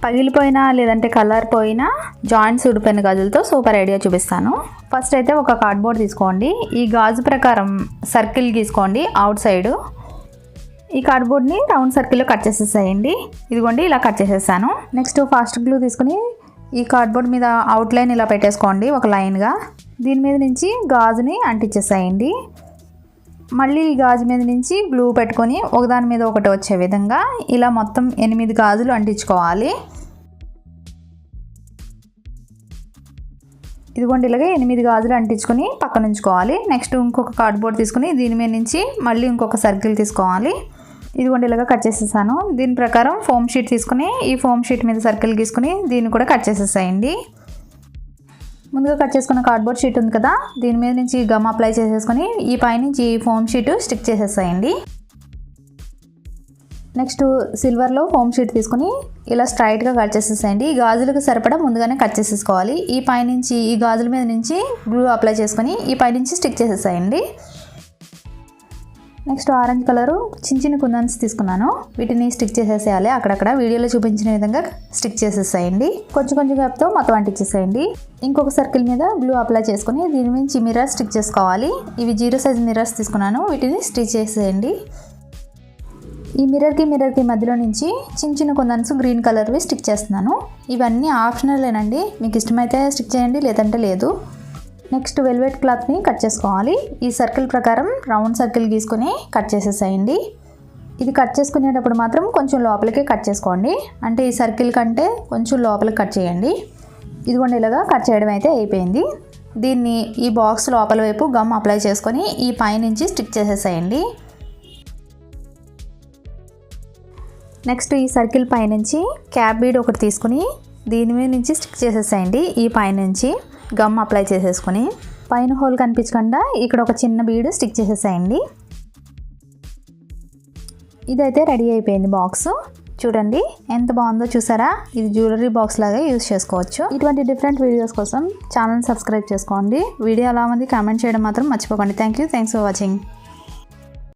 పగిలిపోయినా లేదంటే కలర్ పోయినా joints ఊడిపోయిన గాజులతో super idea చూపిస్తాను. ఫస్ట్ అయితే ఒక కార్డ్బోర్డ్ తీసుకోండి. ఈ గాజు ప్రకారం సర్కిల్ గీసుకోండి అవుట్ సైడ్. ఈ కార్డ్బోర్డ్ని రౌండ్ సర్కిల్లో కట్ చేసేసేయండి. ఇదిగోండి ఇలా కట్ చేసేసాను. నెక్స్ట్ ఫాస్ట్ గ్లూ తీసుకుని ఈ కార్డ్బోర్డ్ మీద అవుట్లైన్ ఇలా పెట్టేసుకోండి ఒక లైన్గా. దీని మీద నుంచి గాజుని అంటించేసేయండి. మళ్ళీ ఈ గాజు మీద నుంచి గ్లూ పెట్టుకొని ఒకదాని మీద ఒకటి వచ్చే విధంగా ఇలా మొత్తం 8 గాజులు అంటించుకోవాలి. ఇదిగోండి ఇలాగే 8 గాజులు అంటించుకొని పక్కన ఉంచుకోవాలి. నెక్స్ట్ ఇంకొక కార్డ్బోర్డ్ తీసుకుని దీని మీద నుంచి మళ్ళీ ఇంకొక సర్కిల్ తీసుకోవాలి. ఇదిగోండి ఇలాగా కట్ చేసేసాను. దీని ప్రకారం ఫోమ్ షీట్ తీసుకుని ఈ ఫోమ్ షీట్ మీద సర్కిల్ గీసుకుని దీన్ని కూడా కట్ చేసేసేయండి. ముందుగా కట్ చేసుకున్న కార్డ్బోర్డ్ షీట్ ఉంది కదా, దీని మీద నుంచి గమ్ అప్లై చేసేసుకొని ఈ పైనుంచి ఫోమ్ షీట్ స్టిక్ చేసేసేయండి. నెక్స్ట్ సిల్వర్లో ఫోమ్ షీట్ తీసుకుని ఇలా స్ట్రైట్గా కట్ చేసేసేయండి. ఈ గాజులకు సరిపడా ముందుగానే కట్ చేసేసుకోవాలి. ఈ పైనుంచి ఈ గాజుల మీద నుంచి గ్లూ అప్లై చేసుకొని ఈ పైనుంచి స్టిక్ చేసేసేయండి. నెక్స్ట్ ఆరెంజ్ కలరు చిన్న కుందన్స్ తీసుకున్నాను. వీటిని స్టిక్ చేసేసేయాలి. అక్కడక్కడ వీడియోలో చూపించిన విధంగా స్టిక్ చేసేసేయండి. కొంచెం గ్యాప్తో మొత్తం అంటించేసేయండి. ఇంకొక సర్కిల్ మీద గ్లూ అప్లై చేసుకుని దీని నుంచి మిర్రర్ స్టిక్ చేసుకోవాలి. ఇవి 0 సైజ్ మిర్రర్స్ తీసుకున్నాను. వీటిని స్టిచ్ చేసేయండి. ఈ మిర్రర్కి మధ్యలో నుంచి చిన్న కుందన్స్ గ్రీన్ కలర్వి స్టిక్ చేస్తున్నాను. ఇవన్నీ ఆప్షనలేనండి, మీకు ఇష్టమైతే స్టిక్ చేయండి లేదంటే లేదు. నెక్స్ట్ వెల్వెట్ క్లాత్ని కట్ చేసుకోవాలి. ఈ సర్కిల్ ప్రకారం రౌండ్ సర్కిల్ గీసుకొని కట్ చేసేసేయండి. ఇది కట్ చేసుకునేటప్పుడు మాత్రం కొంచెం లోపలికి కట్ చేసుకోండి. అంటే ఈ సర్కిల్ కంటే కొంచెం లోపలికి కట్ చేయండి. ఇదిగోండి ఇలాగా కట్ చేయడం అయితే అయిపోయింది. దీన్ని ఈ బాక్స్ లోపల వైపు గమ్ అప్లై చేసుకొని ఈ పైనుంచి స్టిక్ చేసేసేయండి. నెక్స్ట్ ఈ సర్కిల్ పైనుంచి క్యాప్ బీడ్ ఒకటి తీసుకుని దీని మీద నుంచి స్టిక్ చేసేసేయండి. ఈ పైనుంచి గమ్ అప్లై చేసేసుకొని పైన హోల్ కనిపించకుండా ఇక్కడ ఒక చిన్న బీడు స్టిక్ చేసేసేయండి. ఇదైతే రెడీ అయిపోయింది బాక్స్. చూడండి ఎంత బాగుందో చూసారా. ఇది జ్యువెలరీ బాక్స్ లాగా యూజ్ చేసుకోవచ్చు. ఇటువంటి డిఫరెంట్ వీడియోస్ కోసం ఛానల్ సబ్స్క్రైబ్ చేసుకోండి. వీడియో ఎలా ఉంది కామెంట్ చేయడం మాత్రం మర్చిపోకండి. Thanks for watching.